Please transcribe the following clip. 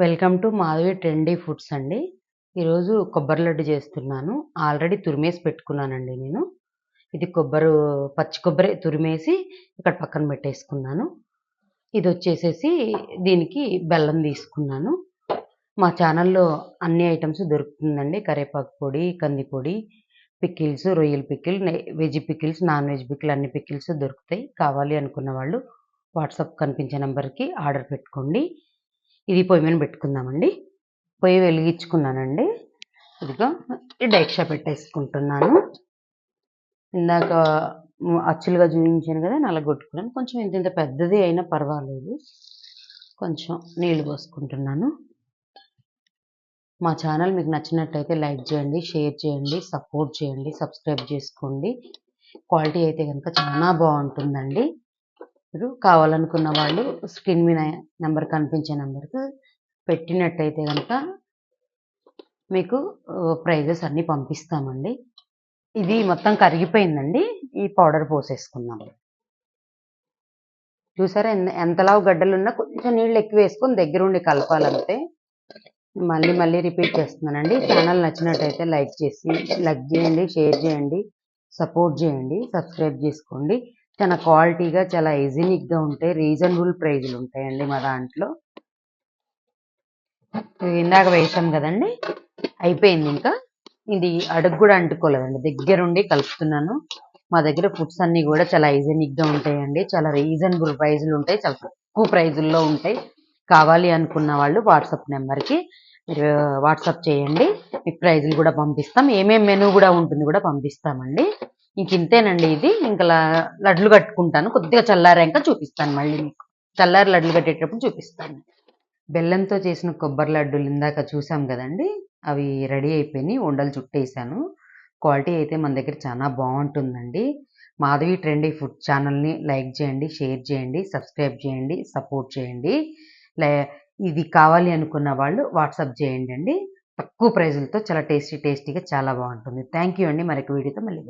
Welcome to Madhavi trendy foods అండి. ఈరోజు కొబ్బరి లడ్డు చేస్తున్నాను. ఆల్రెడీ తురిమేసి పెట్టుకున్నానండి నేను. ఇది పచ్చి కొబ్బరి తురిమేసి ఇక్కడ పక్కన పెట్టేసుకున్నాను. ఇదొచ్చేసేసి దీనికి బెల్లం తీసుకున్నాను. మా ఛానల్‌లో అన్ని ఐటెమ్స్ దొరుకుతుందండి. కరివేపాకు పొడి, కంది పొడి, పికిల్స్, రొయ్యల pickle, veg pickles, non veg pickle అన్ని పికిల్స్ దొరుకుతాయి. కావాలి అనుకున్న వాళ్ళు వాట్సాప్ కనిపించే నంబర్‌కి ఆర్డర్ పెట్టుకోండి. ఇది పొయ్యి మీద పెట్టుకుందామండి. పొయ్యి వెలిగించుకున్నానండి. ఇదిగో ఈ డైక్షా పెట్టేసుకుంటున్నాను. ఇందాక అచ్చులుగా చూపించాను కదా, నలగొట్టుకున్నాను. కొంచెం ఇంత పెద్దది అయినా పర్వాలేదు. కొంచెం నీళ్లు పోసుకుంటున్నాను. మా ఛానల్ మీకు నచ్చినట్టయితే లైక్ చేయండి, షేర్ చేయండి, సపోర్ట్ చేయండి, సబ్స్క్రైబ్ చేసుకోండి. క్వాలిటీ అయితే కనుక చాలా బాగుంటుందండి. మీరు కావాలనుకున్న వాళ్ళు స్క్రీన్ మీద నెంబర్ కనిపించే నెంబర్కి పెట్టినట్టయితే కనుక మీకు ప్రైజెస్ అన్నీ పంపిస్తామండి. ఇది మొత్తం కరిగిపోయిందండి. ఈ పౌడర్ పోసేసుకుందాం. చూసారా ఎంతలావు గడ్డలున్నా కొంచెం నీళ్ళు ఎక్కువ వేసుకొని దగ్గరుండి కలపాలంతే. మళ్ళీ మళ్ళీ రిపీట్ చేస్తున్నానండి. ఛానల్ నచ్చినట్టయితే లైక్ చేయండి, షేర్ చేయండి, సపోర్ట్ చేయండి, సబ్స్క్రైబ్ చేసుకోండి. చాలా క్వాలిటీగా, చాలా హైజీనిక్గా ఉంటాయి. రీజనబుల్ ప్రైజులు ఉంటాయండి మా దాంట్లో. ఇందాక వేసాం కదండి, అయిపోయింది. ఇంకా ఇది అడుగు కూడా అంటుకోలేదండి. దగ్గరుండి కలుపుతున్నాను. మా దగ్గర ఫుడ్స్ అన్నీ కూడా చాలా హైజీనిక్గా ఉంటాయండి. చాలా రీజనబుల్ ప్రైజులు ఉంటాయి. చాలా తక్కువ ప్రైజుల్లో ఉంటాయి. కావాలి అనుకున్న వాళ్ళు వాట్సాప్ నెంబర్కి మీరు వాట్సాప్ చేయండి. మీకు ప్రైజులు కూడా పంపిస్తాం. ఏమేమి మెనూ కూడా ఉంటుంది కూడా పంపిస్తామండి. ఇంక ఇంతేనండి. ఇది ఇంకా లడ్లు కట్టుకుంటాను. కొద్దిగా చల్లారాక చూపిస్తాను. మళ్ళీ మీకు చల్లారి లడ్లు కట్టేటప్పుడు చూపిస్తాను. బెల్లంతో చేసిన కొబ్బరి లడ్డూలు ఇందాక చూసాం కదండి, అవి రెడీ అయిపోయినాయి. ఉండలు చుట్టేసాను. క్వాలిటీ అయితే మన దగ్గర చాలా బాగుంటుందండి. మాధవి ట్రెండీ ఫుడ్ ఛానల్ని లైక్ చేయండి, షేర్ చేయండి, సబ్స్క్రైబ్ చేయండి, సపోర్ట్ చేయండి. ఇది కావాలి అనుకున్న వాళ్ళు వాట్సాప్ చేయండి అండి. తక్కువ ప్రైజులతో చాలా టేస్టీగా చాలా బాగుంటుంది. థ్యాంక్ యూ అండి. మరొక వీడియోతో మళ్ళీ